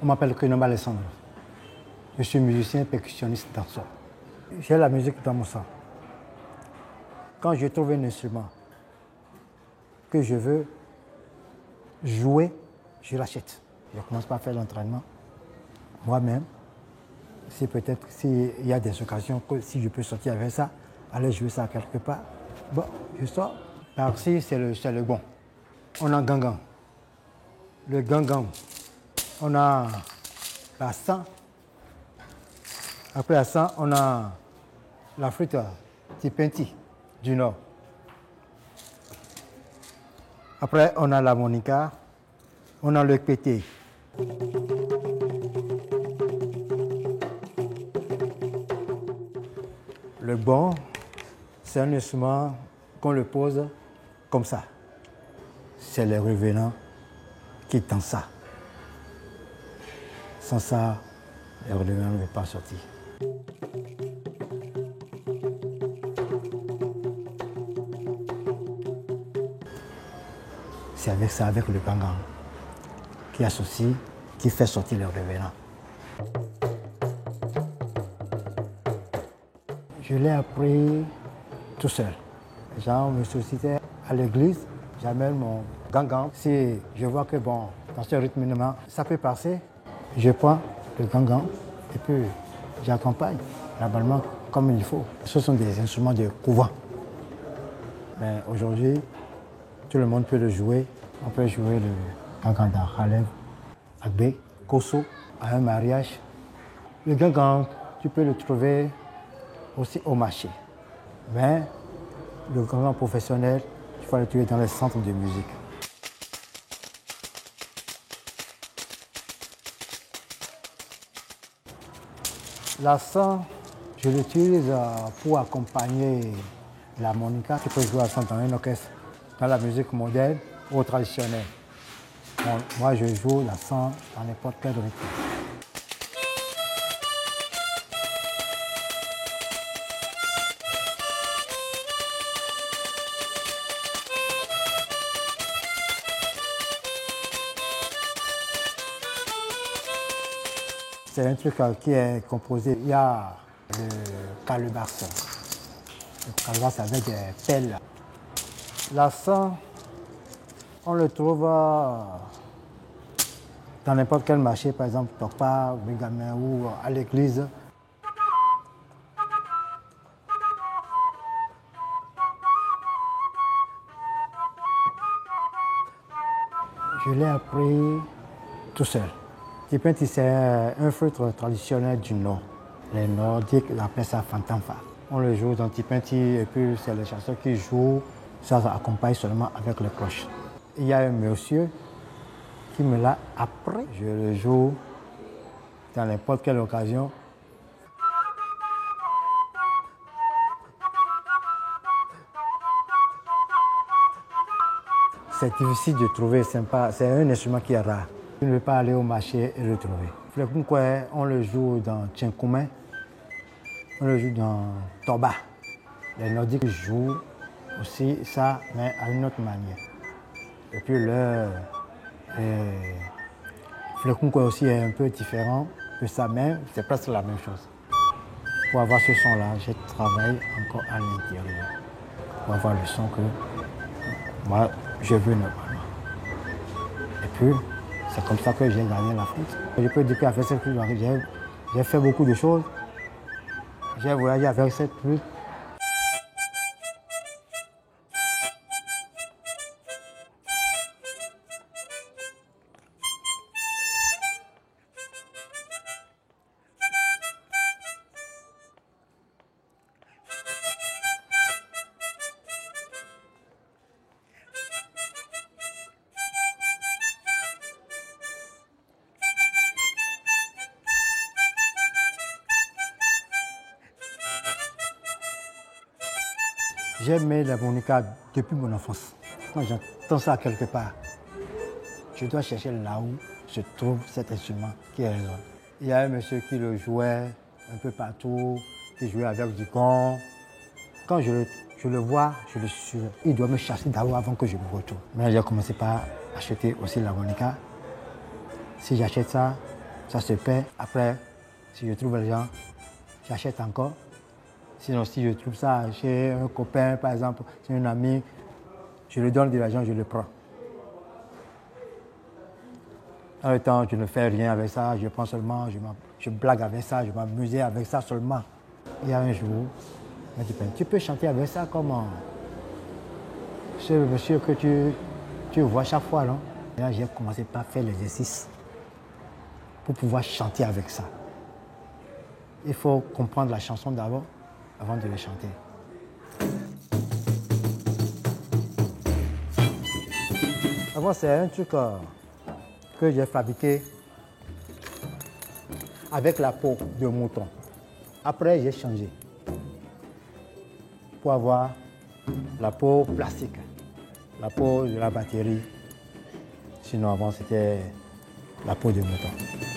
On m'appelle Kenoba Alessandro. Je suis musicien, percussionniste, danseur. J'ai la musique dans mon sang. Quand je trouve un instrument que je veux jouer, je l'achète. Je commence par faire l'entraînement moi-même. Si peut-être s'il y a des occasions, que si je peux sortir avec ça, aller jouer ça quelque part, bon, je sors. Par-ci, c'est le bon. On a gangan. Le gangan. On a la sang. Après la sang, on a la flûte tipenti du Nord. Après, on a l'harmonica. On a le pété. Le bon, c'est un instrument qu'on le pose comme ça. C'est les revenants qui dansent ça. Sans ça, les revenants ne vont pas sortir. C'est avec ça, avec le gangan, qui associe, qui fait sortir les revenants. Je l'ai appris tout seul. Genre, me sollicitais à l'église, j'amène mon gangan. Si je vois que bon, dans ce rythme, ça peut passer, je prends le gangan et puis j'accompagne normalement comme il faut. Ce sont des instruments de couvent. Mais aujourd'hui, tout le monde peut le jouer. On peut jouer le gangan dans Khaled, Agbe, Koso, à un mariage. Le gangan, tu peux le trouver aussi au marché. Mais le gangan professionnel, il faut le trouver dans les centres de musique. L'assan, je l'utilise pour accompagner l'harmonica. Tu peux jouer l'assan dans un orchestre, dans la musique moderne ou traditionnelle. Bon, moi, je joue l'assan dans n'importe quel rythme. C'est un truc qui est composé, il y a le calebasse. Le calebasse avec des pelles. L'assan, on le trouve dans n'importe quel marché, par exemple, Tokpa, Bengamin ou à l'église. Je l'ai appris tout seul. Tipenti, c'est un flûte traditionnel du Nord. Les Nordiques appellent ça fantanfa. On le joue dans Tipenti et puis c'est les chansons qui jouent. Ça accompagne seulement avec les cloches. Il y a un monsieur qui me l'a appris. Je le joue dans n'importe quelle occasion. C'est difficile de trouver, c'est un instrument qui est rare. Tu ne peux pas aller au marché et le trouver. Le kunkwe, on le joue dans Tchenkoumen, on le joue dans Toba. Les Nordiques jouent aussi ça, mais à une autre manière. Et puis le kunkwe aussi est un peu différent de ça, mais c'est presque la même chose. Pour avoir ce son-là, j'ai travaillé encore à l'intérieur. Pour avoir le son que moi, je veux normalement. Et puis, c'est comme ça que j'ai gagné la flûte. Je peux dire qu'avec cette flûte, j'ai fait beaucoup de choses. J'ai voyagé avec cette flûte. J'ai aimé l'harmonica depuis mon enfance. Quand j'entends ça quelque part, je dois chercher là où se trouve cet instrument qui résonne. Il y a un monsieur qui le jouait un peu partout, qui jouait avec du gong. Quand je le vois, je le suis. Il doit me chasser d'abord avant que je me retourne. Mais j'ai commencé par acheter aussi l'harmonica. Si j'achète ça, Ça se perd. Après, si je trouve les gens, j'achète encore. Sinon, si je trouve ça chez un copain, par exemple, chez un ami, je lui donne de l'argent, je le prends. Dans le temps, je ne fais rien avec ça, je prends seulement, je blague avec ça, je m'amuse avec ça seulement. Il y a un jour, il m'a dit, tu peux chanter avec ça comme ce monsieur que tu vois chaque fois, non? Et là, j'ai commencé par faire l'exercice pour pouvoir chanter avec ça. Il faut comprendre la chanson d'abord, avant de la chanter. Avant, c'est un truc que j'ai fabriqué avec la peau de mouton. Après, j'ai changé pour avoir la peau plastique, la peau de la batterie. Sinon, avant, c'était la peau de mouton.